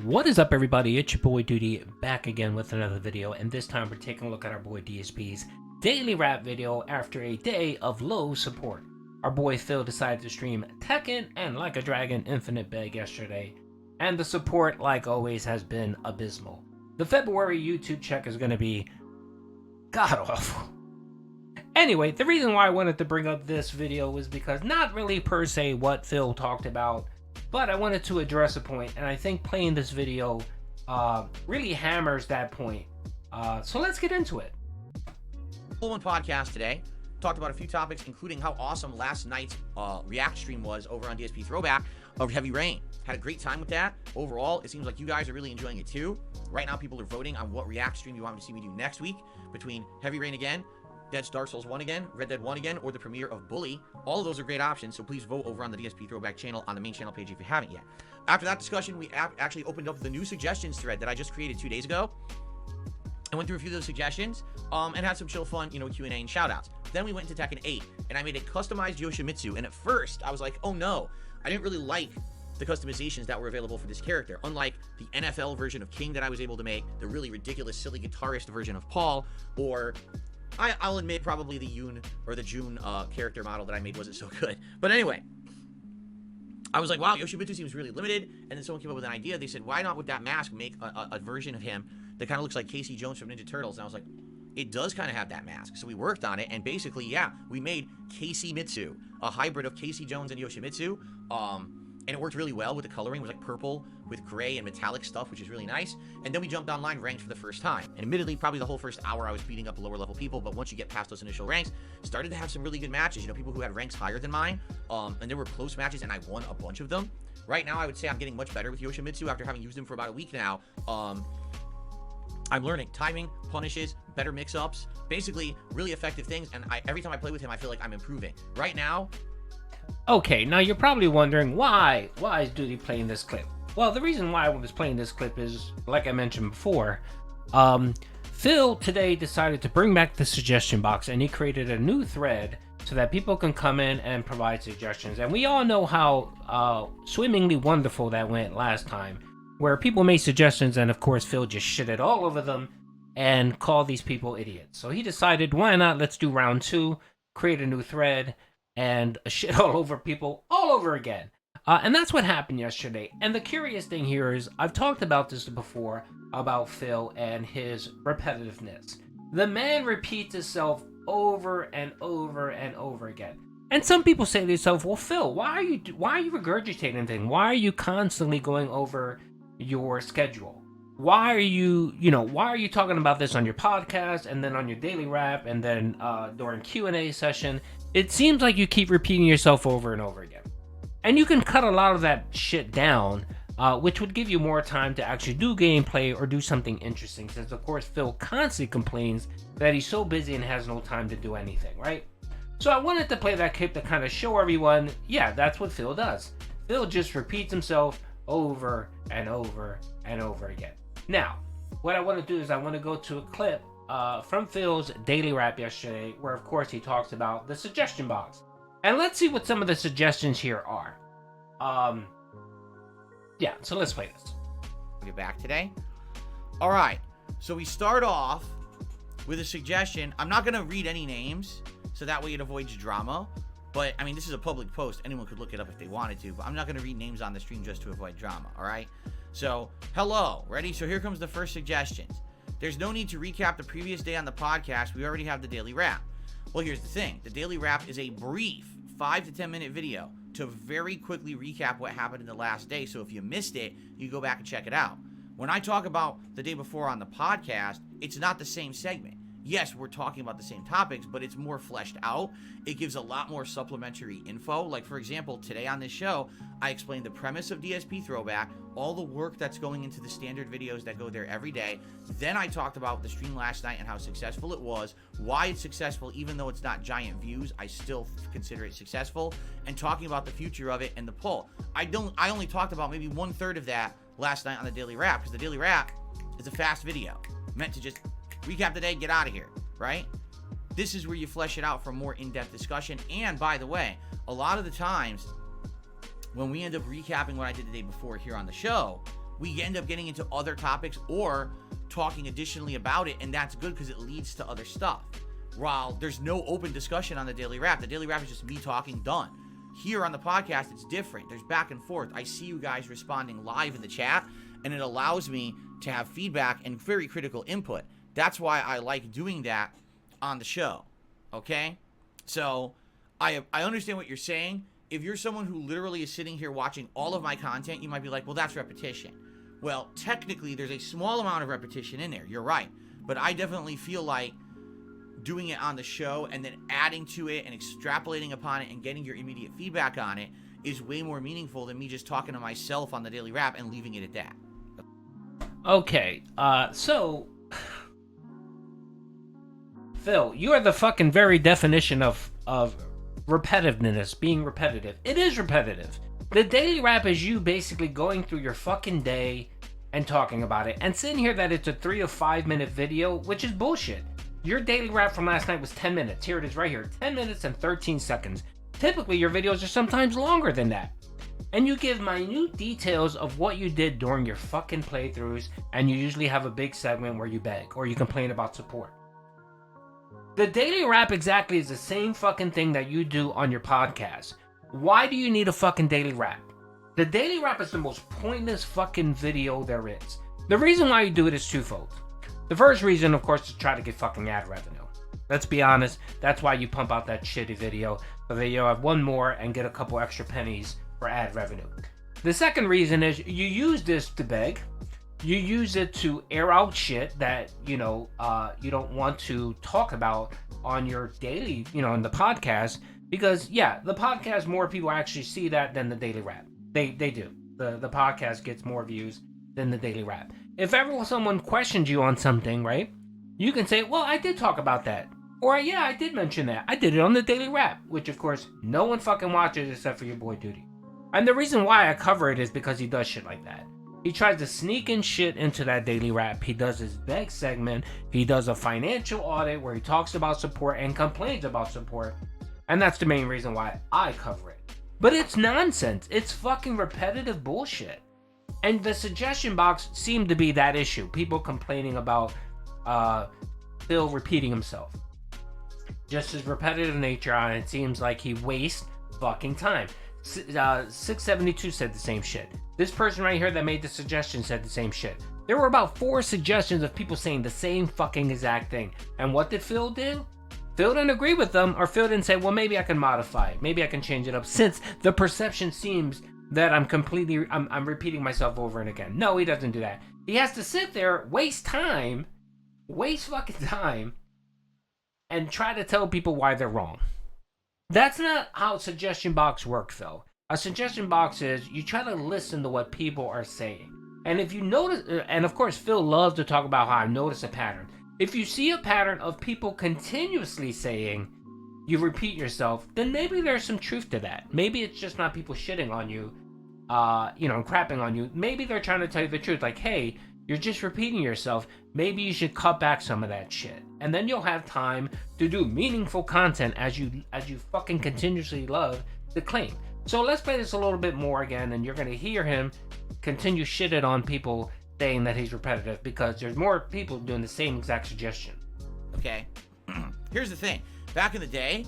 What is up, everybody? It's your boy Duty back again with another video, and this time we're taking a look at our boy DSP's daily rap video after a day of low support. Our boy Phil decided to stream Tekken and Like a Dragon Infinite Beg yesterday, and the support, like always, has been abysmal. The February YouTube check is going to be god-awful. Anyway, the reason why I wanted to bring up this video was because not really per se what Phil talked about, but I wanted to address a point, and I think playing this video really hammers that point. So let's get into it. Full One podcast today. Talked about a few topics, including how awesome last night's React stream was over on DSP Throwback of Heavy Rain. Had a great time with that. Overall, it seems like you guys are really enjoying it too. Right now, people are voting on what React stream you want me to see me do next week between Heavy Rain again, Dark Souls 1 again, Red Dead 1 again, or the premiere of Bully. All of those are great options, so please vote over on the DSP Throwback channel on the main channel page if you haven't yet. After that discussion, we actually opened up the new suggestions thread that I just created 2 days ago. I went through a few of those suggestions and had some chill fun, Q&A and shoutouts. Then we went into Tekken 8, and I made a customized Yoshimitsu, and at first, I was like, oh no, I didn't really like the customizations that were available for this character. Unlike the NFL version of King that I was able to make, the really ridiculous, silly guitarist version of Paul, or I'll admit probably the Yoon or the June character model that I made wasn't so good. But anyway, I was like, wow, Yoshimitsu seems really limited. And then someone came up with an idea. They said, why not with that mask make a version of him that kind of looks like Casey Jones from Ninja Turtles? And I was like, it does kind of have that mask. So we worked on it, and basically, yeah, we made Casey Mitsu, a hybrid of Casey Jones and Yoshimitsu. And it worked really well with the coloring. It was like purple with gray and metallic stuff, which is really nice. And then we jumped online ranked for the first time. And admittedly, probably the whole first hour I was beating up lower level people, but once you get past those initial ranks, started to have some really good matches. People who had ranks higher than mine, and there were close matches, and I won a bunch of them. Right now, I would say I'm getting much better with Yoshimitsu after having used him for about a week now. I'm learning timing, punishes, better mix-ups, basically really effective things. And every time I play with him, I feel like I'm improving. Right now, Okay, now you're probably wondering why is Duty playing this clip? Well, the reason why I was playing this clip is, like I mentioned before, Phil today decided to bring back the suggestion box, and he created a new thread so that people can come in and provide suggestions. And we all know how swimmingly wonderful that went last time, where people made suggestions, and of course Phil just shitted all over them and called these people idiots. So he decided, why not, let's do round 2, create a new thread, and shit all over people all over again. And that's what happened yesterday. And the curious thing here is, I've talked about this before, about Phil and his repetitiveness. The man repeats himself over and over and over again. And some people say to themselves, well, Phil, why are you regurgitating things? Why are you constantly going over your schedule? Why are you talking about this on your podcast, and then on your daily rap, and then during Q&A session? It seems like you keep repeating yourself over and over again. And you can cut a lot of that shit down, which would give you more time to actually do gameplay or do something interesting, since of course Phil constantly complains that he's so busy and has no time to do anything, right? So I wanted to play that clip to kind of show everyone, yeah, that's what Phil does. Phil just repeats himself over and over and over again. Now, what I want to do is I want to go to a clip from Phil's daily rap yesterday, where of course he talks about the suggestion box. And let's see what some of the suggestions here are. Yeah, so let's play this. Get back today. All right, so we start off with a suggestion. I'm not going to read any names, so that way it avoids drama. But, I mean, this is a public post. Anyone could look it up if they wanted to. But I'm not going to read names on the stream just to avoid drama, all right? So, hello. Ready? So here comes the first suggestions. There's no need to recap the previous day on the podcast. We already have the daily wrap. Well, here's the thing. The daily wrap is a brief 5 to 10 minute video to very quickly recap what happened in the last day. So if you missed it, you go back and check it out. When I talk about the day before on the podcast, it's not the same segment. Yes, we're talking about the same topics, but it's more fleshed out. It gives a lot more supplementary info. Like, for example, today on this show, I explained the premise of DSP Throwback, all the work that's going into the standard videos that go there every day. Then I talked about the stream last night and how successful it was, why it's successful, even though it's not giant views, I still consider it successful, and talking about the future of it and the poll. I only talked about maybe 1/3 of that last night on the daily wrap, because the daily wrap is a fast video meant to just recap the day, get out of here, right? This is where you flesh it out for more in-depth discussion. And by the way, a lot of the times when we end up recapping what I did the day before here on the show, we end up getting into other topics or talking additionally about it, and that's good because it leads to other stuff. While there's no open discussion on the Daily Wrap, the Daily Wrap is just me talking, done. Here on the podcast, it's different. There's back and forth. I see you guys responding live in the chat, and it allows me to have feedback and very critical input. That's why I like doing that on the show, okay? So I understand what you're saying. If you're someone who literally is sitting here watching all of my content, you might be like, well, that's repetition. Well, technically, there's a small amount of repetition in there. You're right. But I definitely feel like doing it on the show and then adding to it and extrapolating upon it and getting your immediate feedback on it is way more meaningful than me just talking to myself on the Daily Wrap and leaving it at that. Okay, so Phil, you are the fucking very definition of repetitiveness, being repetitive. It is repetitive. The Daily Wrap is you basically going through your fucking day and talking about it, and saying here that it's a 3 to 5 minute video, which is bullshit. Your Daily Wrap from last night was 10 minutes. Here it is right here, 10 minutes and 13 seconds. Typically, your videos are sometimes longer than that. And you give minute details of what you did during your fucking playthroughs, and you usually have a big segment where you beg or you complain about support. The Daily Wrap exactly is the same fucking thing that you do on your podcast. Why do you need a fucking Daily Wrap? The Daily Wrap is the most pointless fucking video there is. The reason why you do it is twofold. The first reason, of course, is to try to get fucking ad revenue. Let's be honest, that's why you pump out that shitty video, so that you'll have one more and get a couple extra pennies for ad revenue. The second reason is you use this to beg. You use it to air out shit that, you don't want to talk about on your daily, in the podcast. Because, yeah, the podcast, more people actually see that than the Daily Wrap. They do. The podcast gets more views than the Daily Wrap. If ever someone questions you on something, right, you can say, well, I did talk about that. Or, yeah, I did mention that. I did it on the Daily Wrap, which, of course, no one fucking watches except for your boy Duty. And the reason why I cover it is because he does shit like that. He tries to sneak in shit into that Daily Wrap. He does his beg segment. He does a financial audit where he talks about support and complains about support. And that's the main reason why I cover it. But it's nonsense. It's fucking repetitive bullshit. And the suggestion box seemed to be that issue. People complaining about Phil repeating himself. Just his repetitive nature on it seems like he wastes fucking time. 672 said the same shit. This person right here that made the suggestion said the same shit. There were about 4 suggestions of people saying the same fucking exact thing. And what did Phil do? Phil didn't agree with them, or Phil didn't say, well, maybe I can modify it. Maybe I can change it up, since the perception seems that I'm repeating myself over and again. No, he doesn't do that. He has to sit there, waste fucking time, and try to tell people why they're wrong. That's not how suggestion box works, though. A suggestion box is you try to listen to what people are saying. And if you notice, and of course Phil loves to talk about how I notice a pattern. If you see a pattern of people continuously saying you repeat yourself, then maybe there's some truth to that. Maybe it's just not people shitting on you, and crapping on you. Maybe they're trying to tell you the truth, like, hey, you're just repeating yourself. Maybe you should cut back some of that shit. And then you'll have time to do meaningful content as you fucking continuously love to claim. So let's play this a little bit more again, and you're going to hear him continue shitting on people saying that he's repetitive, because there's more people doing the same exact suggestion. Okay, here's the thing. Back in the day,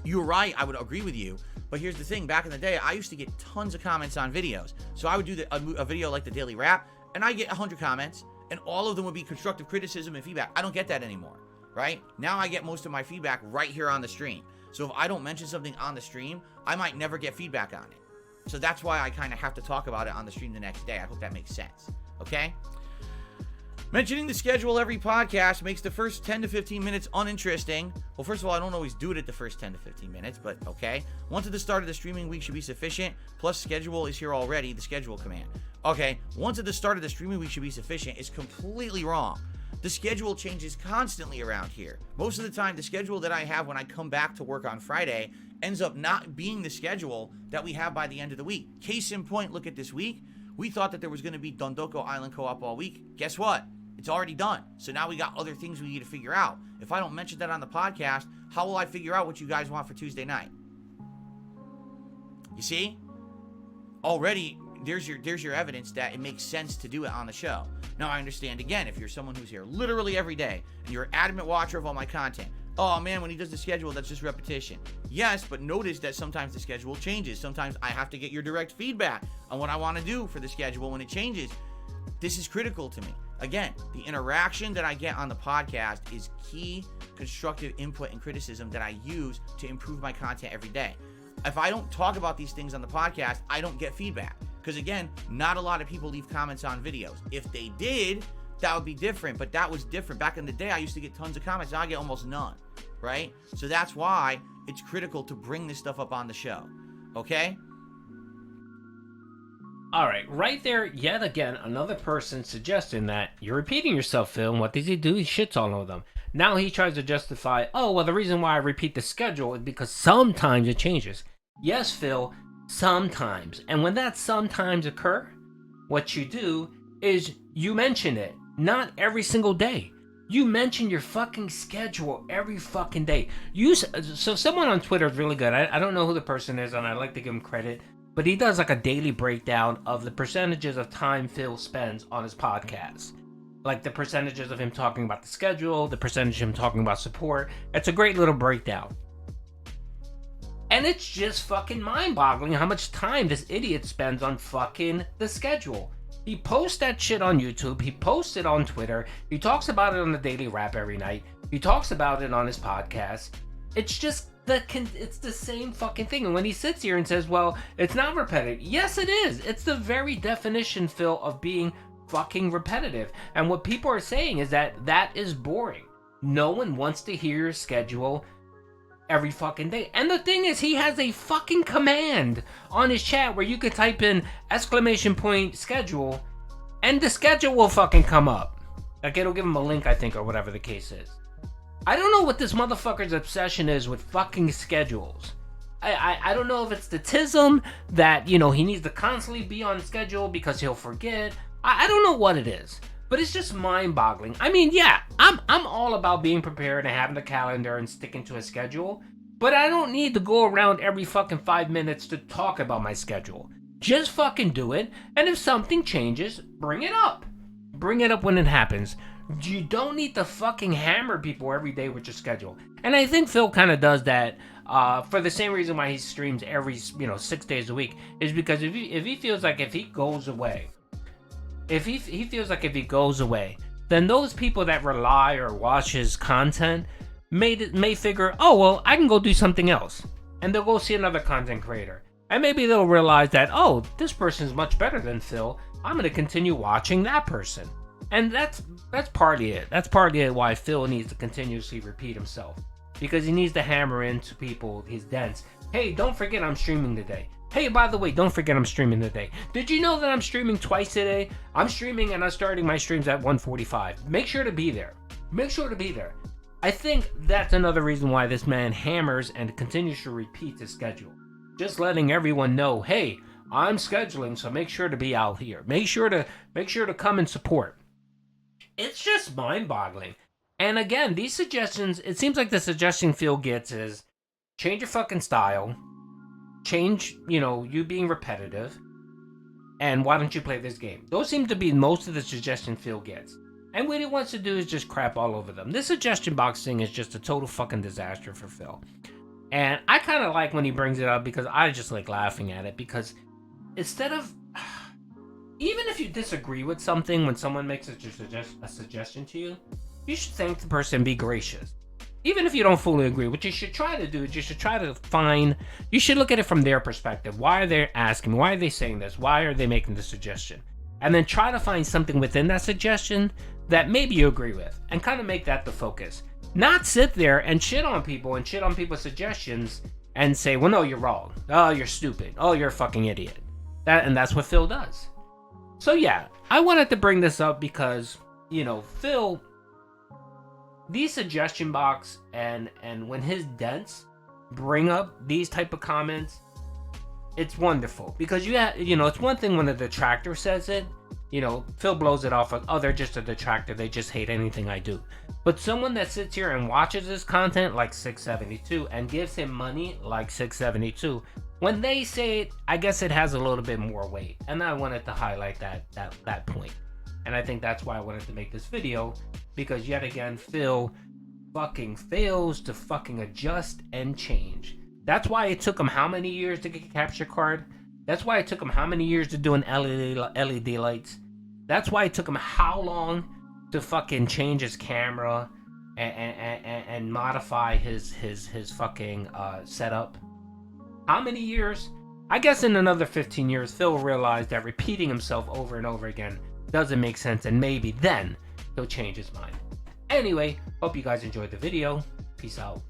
you were right, I would agree with you, but here's the thing. Back in the day, I used to get tons of comments on videos. So I would do a video like the Daily Wrap, and I get 100 comments, and all of them would be constructive criticism and feedback. I don't get that anymore, right? Now I get most of my feedback right here on the stream. So if I don't mention something on the stream, I might never get feedback on it. So that's why I kind of have to talk about it on the stream the next day. I hope that makes sense, okay? Mentioning the schedule every podcast makes the first 10 to 15 minutes uninteresting. Well, first of all, I don't always do it at the first 10 to 15 minutes, but okay. Once at the start of the streaming week should be sufficient, plus schedule is here already, the schedule command. Okay, once at the start of the streaming week should be sufficient is completely wrong. The schedule changes constantly around here. Most of the time, the schedule that I have when I come back to work on Friday ends up not being the schedule that we have by the end of the week. Case in point, look at this week. We thought that there was going to be Dondoko Island Co-op all week. Guess what? It's already done. So now we got other things we need to figure out. If I don't mention that on the podcast, how will I figure out what you guys want for Tuesday night? You see? Already, there's your evidence that it makes sense to do it on the show. Now, I understand, again, if you're someone who's here literally every day and you're an adamant watcher of all my content, oh man, when he does the schedule, that's just repetition. Yes, but notice that sometimes the schedule changes. Sometimes I have to get your direct feedback on what I want to do for the schedule when it changes. This is critical to me. Again, the interaction that I get on the podcast is key constructive input and criticism that I use to improve my content every day. If I don't talk about these things on the podcast, I don't get feedback. Because again, not a lot of people leave comments on videos. If they did, that would be different, but that was different. Back in the day, I used to get tons of comments. Now I get almost none, right? So that's why it's critical to bring this stuff up on the show, okay? All right, right there, yet again, another person suggesting that you're repeating yourself, Phil. And what does he do? He shits all over them. Now he tries to justify, oh, well, the reason why I repeat the schedule is because sometimes it changes. Yes, Phil, sometimes. And when that sometimes occur, what you do is you mention it. Not every single day. You mention your fucking schedule every fucking day. So someone on Twitter is really good. I don't know who the person is, and I'd like to give him credit. But he does like a daily breakdown of the percentages of time Phil spends on his podcast. Like the percentages of him talking about the schedule, the percentage of him talking about support. It's a great little breakdown. And it's just fucking mind-boggling how much time this idiot spends on fucking the schedule. He posts that shit on YouTube. He posts it on Twitter. He talks about it on the Daily Wrap every night. He talks about it on his podcast. It's just it's the same fucking thing. And when he sits here and says, well, it's not repetitive. Yes, it is. It's the very definition, Phil, of being fucking repetitive. And what people are saying is that is boring. No one wants to hear your schedule every fucking day. And the thing is, he has a fucking command on his chat where you can type in !schedule and the schedule will fucking come up. Like, it'll give him a link, I think, or whatever the case is. I don't know what this motherfucker's obsession is with fucking schedules. I don't know if it's the tism that, he needs to constantly be on schedule because he'll forget. I don't know what it is. But it's just mind-boggling. I mean, yeah, I'm all about being prepared and having a calendar and sticking to a schedule. But I don't need to go around every fucking 5 minutes to talk about my schedule. Just fucking do it. And if something changes, bring it up. Bring it up when it happens. You don't need to fucking hammer people every day with your schedule. And I think Phil kind of does that for the same reason why he streams every 6 days a week, is because if he feels like if he goes away, then those people that rely or watch his content may figure, oh well, I can go do something else, and they'll go see another content creator, and maybe they'll realize that, oh, this person's much better than Phil. I'm gonna continue watching that person. And that's partly it. That's partly it why Phil needs to continuously repeat himself. Because he needs to hammer into people his dents. Hey, don't forget I'm streaming today. Hey, by the way, don't forget I'm streaming today. Did you know that I'm streaming twice today? I'm streaming and I'm starting my streams at 1:45. Make sure to be there. Make sure to be there. I think that's another reason why this man hammers and continues to repeat his schedule. Just letting everyone know, hey, I'm scheduling, so make sure to be out here. Make sure to come and support. It's just mind-boggling. And again, these suggestions, it seems like the suggestion Phil gets is change your fucking style, change, you being repetitive, and why don't you play this game? Those seem to be most of the suggestion Phil gets. And what he wants to do is just crap all over them. This suggestion box thing is just a total fucking disaster for Phil. And I kind of like when he brings it up because I just like laughing at it, because instead of... Even if you disagree with something, when someone makes a suggestion to you, you should thank the person and be gracious. Even if you don't fully agree, what you should try to do is you should look at it from their perspective. Why are they asking? Why are they saying this? Why are they making the suggestion? And then try to find something within that suggestion that maybe you agree with, and kind of make that the focus. Not sit there and shit on people and shit on people's suggestions and say, well, no, you're wrong. Oh, you're stupid. Oh, you're a fucking idiot. That's what Phil does. So yeah, I wanted to bring this up because, Phil, these suggestion box and when his dents bring up these type of comments, it's wonderful. Because it's one thing when a detractor says it, You know, Phil blows it off of, oh, they're just a detractor. They just hate anything I do. But someone that sits here and watches his content like 672 and gives him money like 672, when they say it, I guess it has a little bit more weight. And I wanted to highlight that point. And I think that's why I wanted to make this video, because yet again, Phil fucking fails to fucking adjust and change. That's why it took him how many years to get a capture card? That's why it took him how many years to do an LED lights? That's why it took him how long to fucking change his camera and modify his fucking setup? How many years? I guess in another 15 years, Phil realized that repeating himself over and over again doesn't make sense, and maybe then he'll change his mind. Anyway, hope you guys enjoyed the video. Peace out.